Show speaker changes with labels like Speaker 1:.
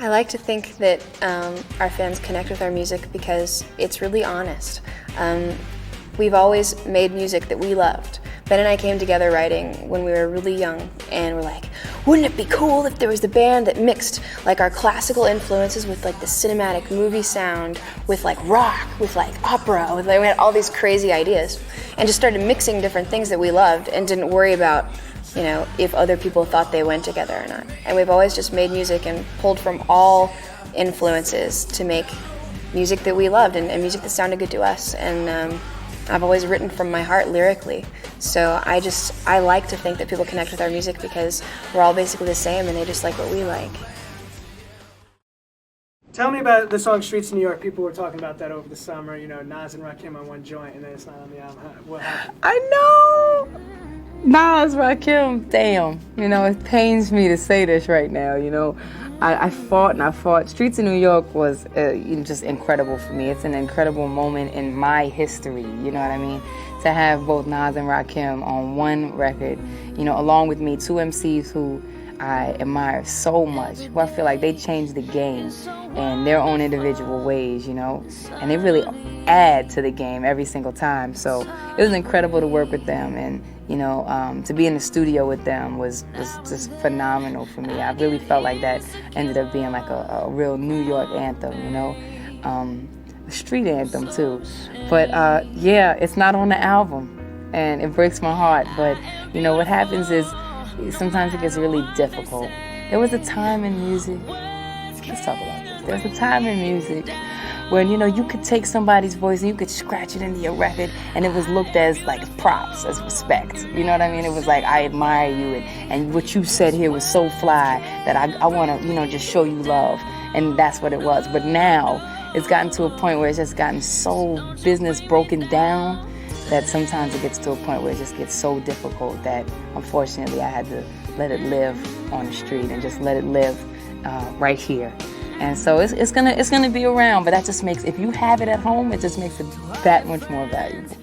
Speaker 1: I like to think that our fans connect with our music because it's really honest. We've always made music that we loved. Ben and I came together writing when we were really young, and we're like, wouldn't it be cool if there was a band that mixed like our classical influences with like the cinematic movie sound, with like rock, with like opera, with like, we had all these crazy ideas, and just started mixing different things that we loved and didn't worry about, you know, if other people thought they went together or not. And we've always just made music and pulled from all influences to make music that we loved and music that sounded good to us. And I've always written from my heart lyrically. So I like to think that people connect with our music because we're all basically the same and they just like what we like.
Speaker 2: Tell me about the song Streets of New York. People were talking about that over the summer. You know, Nas and Rakim on one joint and then it's not on the album. What happened?
Speaker 3: I know! Nas, Rakim, damn. You know, it pains me to say this right now, you know. I fought. Streets of New York was just incredible for me. It's an incredible moment in my history, you know what I mean? To have both Nas and Rakim on one record, you know, along with me, two MCs who I admire so much, who I feel like they changed the game in their own individual ways, you know, and they really add to the game every single time. So it was incredible to work with them, and you know, to be in the studio with them was just phenomenal for me. I really felt like that ended up being like a real New York anthem, you know, a street anthem too. But yeah, it's not on the album, and it breaks my heart. But you know, what happens is sometimes it gets really difficult. There was a time in music, let's talk about this. There was a time in music when, you know, you could take somebody's voice and you could scratch it into your record and it was looked as like props, as respect. You know what I mean? It was like, I admire you and what you said here was so fly that I want to, you know, just show you love. And that's what it was. But now it's gotten to a point where it's just gotten so business broken down that sometimes it gets to a point where it just gets so difficult that unfortunately I had to let it live on the street and just let it live right here. And so it's gonna be around, but that just makes, if you have it at home, it just makes it that much more valuable.